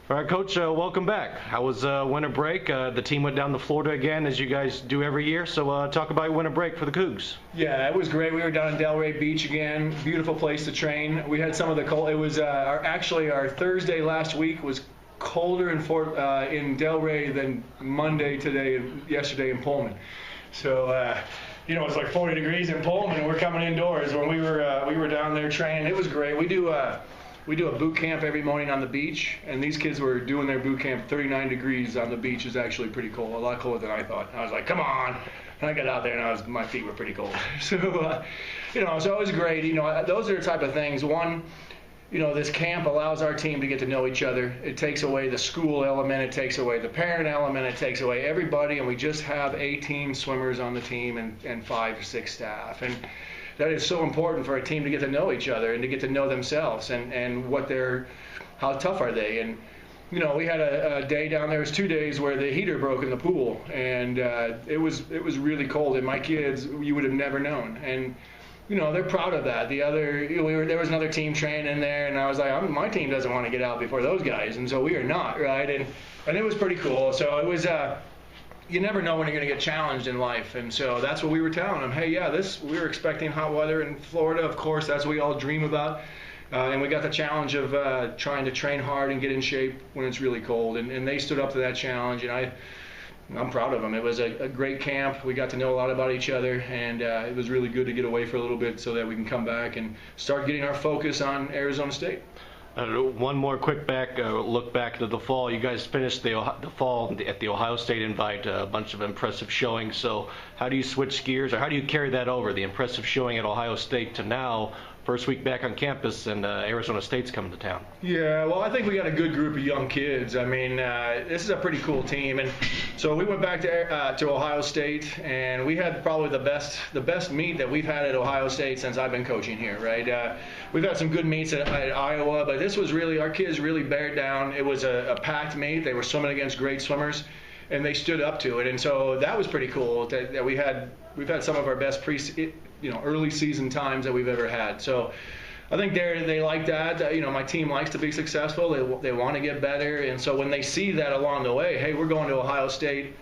All right, Coach, welcome back. How was winter break? The team went down to Florida again, as you guys do every year. So talk about your winter break for the Cougs. Yeah, it was great. We were down in Delray Beach again. Beautiful place to train. We had some of the cold. It was actually our Thursday last week was colder in Delray than Monday today and yesterday in Pullman. So it was like 40 degrees in Pullman, and we're coming indoors when we were down there training. It was great. We do a boot camp every morning on the beach, and these kids were doing their boot camp. 39 degrees on the beach is actually pretty cold, a lot colder than I thought. I was like, come on. And I got out there, and my feet were pretty cold. So, so it was great. Those are the type of things. One, this camp allows our team to get to know each other. It takes away the school element. It takes away the parent element. It takes away everybody, and we just have 18 swimmers on the team and 5 or 6 staff. And that is so important for a team to get to know each other and to get to know themselves and how tough are they. And we had a day down there. It was 2 days where the heater broke in the pool, and it was really cold. And my kids, you would have never known. And they're proud of that. There was another team training in there, and I was like, my team doesn't want to get out before those guys, and so we are not, right? And it was pretty cool. So it was. You never know when you're going to get challenged in life, and so that's what we were telling them. Hey, yeah, we were expecting hot weather in Florida, of course. That's what we all dream about. And we got the challenge of trying to train hard and get in shape when it's really cold, and they stood up to that challenge, and I'm proud of them. It was a great camp. We got to know a lot about each other, and it was really good to get away for a little bit so that we can come back and start getting our focus on Arizona State. One more quick look back to the fall. You guys finished the fall at the Ohio State Invite, a bunch of impressive showings. So how do you switch gears, or how do you carry that over, the impressive showing at Ohio State, to now, first week back on campus, and Arizona State's coming to town? Yeah, well, I think we got a good group of young kids. I mean, this is a pretty cool team. And so we went back to Ohio State, and we had probably the best meet that we've had at Ohio State since I've been coaching here, right? We've had some good meets at Iowa, but this was really, our kids really bared down. It was a packed meet. They were swimming against great swimmers, and they stood up to it. And so that was pretty cool that we've had some of our best early season times that we've ever had. So I think they like that. My team likes to be successful. They want to get better. And so when they see that along the way, hey, we're going to Ohio State,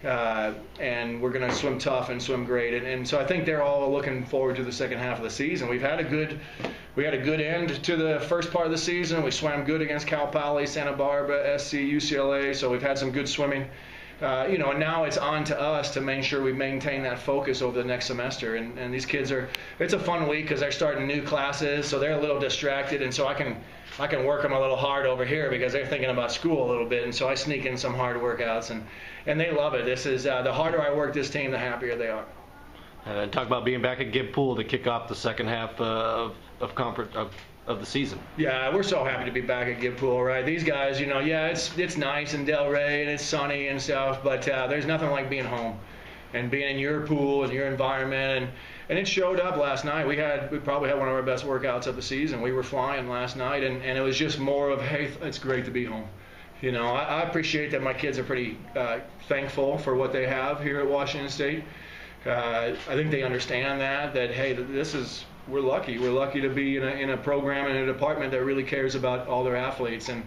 and we're going to swim tough and swim great. And so I think they're all looking forward to the second half of the season. We had a good end to the first part of the season. We swam good against Cal Poly, Santa Barbara, SC, UCLA. So we've had some good swimming. And now it's on to us to make sure we maintain that focus over the next semester. And these kids it's a fun week because they're starting new classes, so they're a little distracted, and so I can work them a little hard over here because they're thinking about school a little bit, and so I sneak in some hard workouts, and they love it. This is the harder I work this team, the happier they are. And talk about being back at Gibb Pool to kick off the second half of the season. Yeah, we're so happy to be back at Gibb Pool, right? These guys, it's nice in Delray and it's sunny and stuff, but there's nothing like being home and being in your pool and your environment, and it showed up last night. We probably had one of our best workouts of the season. We were flying last night, and it was just more of, hey, it's great to be home. I appreciate that my kids are pretty thankful for what they have here at Washington State. I think they understand that hey, we're lucky. We're lucky to be in a program and a department that really cares about all their athletes. And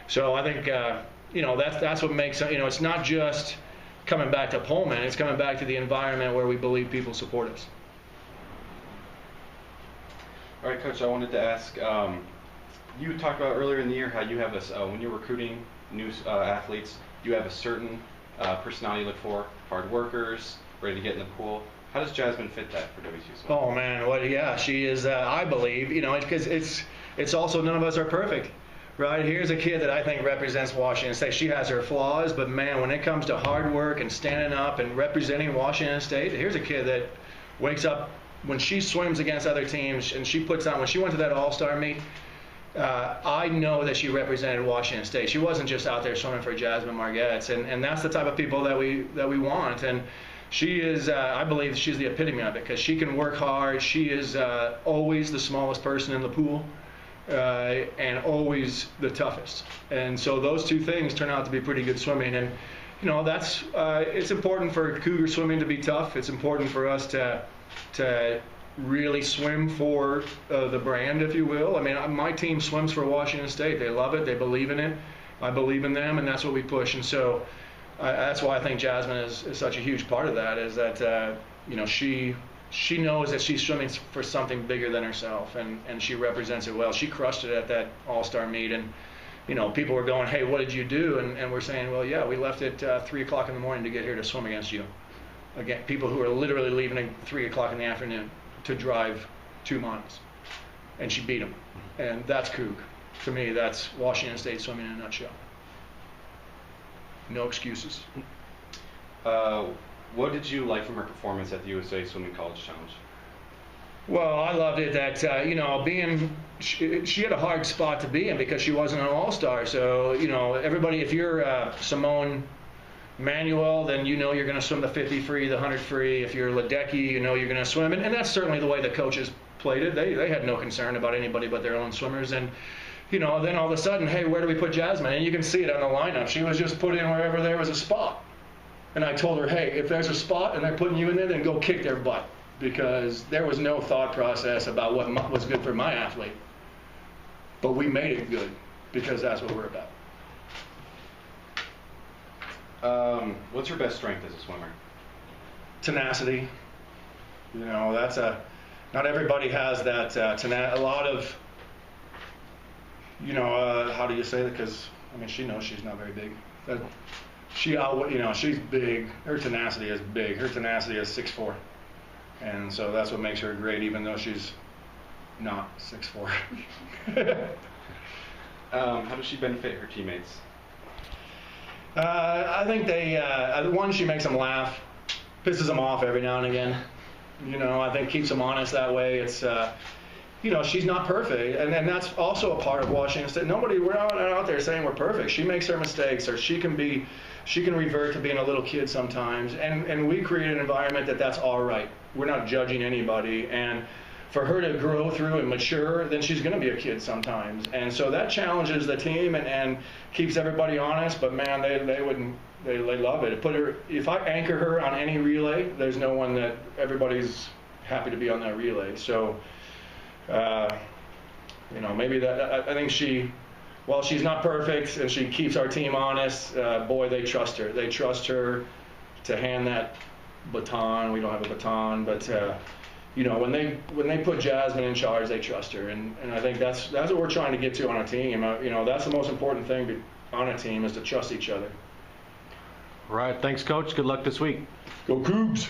so I think that's what makes it's not just coming back to Pullman. It's coming back to the environment where we believe people support us. All right, Coach. I wanted to ask. You talked about earlier in the year how you have when you're recruiting new athletes, you have a certain personality you look for: hard workers, ready to get in the pool. How does Jasmine fit that for WSU swim? Oh man, yeah, she is. I believe, because it's also, none of us are perfect, right? Here's a kid that I think represents Washington State. She has her flaws, but man, when it comes to hard work and standing up and representing Washington State, here's a kid that wakes up when she swims against other teams and she puts on. When she went to that All-Star meet, I know that she represented Washington State. She wasn't just out there swimming for Jasmine Margetts, and that's the type of people that we want. And she is, I believe she's the epitome of it, because she can work hard. She is always the smallest person in the pool, and always the toughest. And so those two things turn out to be pretty good swimming. And that's it's important for Cougar swimming to be tough. It's important for us to really swim for the brand, if you will. I mean, my team swims for Washington State. They love it. They believe in it. I believe in them, and that's what we push. And so that's why I think Jasmine is such a huge part of that, is that, you know, she knows that she's swimming for something bigger than herself, and she represents it well. She crushed it at that All-Star meet, and, you know, people were going, hey, what did you do? And we're saying, well, yeah, we left at 3 o'clock in the morning to get here to swim against you. Again, people who are literally leaving at 3 o'clock in the afternoon to drive 2 miles. And she beat them. And that's kook. To me, that's Washington State swimming in a nutshell. No excuses. What did you like from her performance at the USA Swimming College Challenge? Well, I loved it that, you know, she had a hard spot to be in because she wasn't an all-star. So, you know, everybody, if you're Simone Manuel, then you know you're going to swim the 50 free, the 100 free. If you're Ledecky, you know you're going to swim. And that's certainly the way the coaches played it. They had no concern about anybody but their own swimmers. And, you know, then all of a sudden, hey, where do we put Jasmine? And you can see it on the lineup. She was just put in wherever there was a spot. And I told her, hey, if there's a spot and they're putting you in there, then go kick their butt. Because there was no thought process about what was good for my athlete. But we made it good because that's what we're about. What's your best strength as a swimmer? Tenacity. You know, not everybody has that. A lot of, you know, how do you say that? Because I mean, she knows she's not very big. You know, she's big. Her tenacity is big. Her tenacity is 6'4", and so that's what makes her great, even though she's not 6'4". How does she benefit her teammates? I think one, she makes them laugh, pisses them off every now and again. You know, I think keeps them honest that way. It's, you know, she's not perfect, and that's also a part of Washington State. We're not out there saying we're perfect. She makes her mistakes, or she can revert to being a little kid sometimes, and we create an environment that's all right. We're not judging anybody, and for her to grow through and mature, then she's going to be a kid sometimes. And so that challenges the team and keeps everybody honest. But man, they love it. If I anchor her on any relay, there's no one that everybody's happy to be on that relay. So, you know, maybe I think while she's not perfect and she keeps our team honest, boy, they trust her. They trust her to hand that baton. We don't have a baton, but you know, when they put Jasmine in charge, they trust her, and I think that's what we're trying to get to on a team. You know, that's the most important thing on a team, is to trust each other. All right, thanks, Coach. Good luck this week. Go Cougs!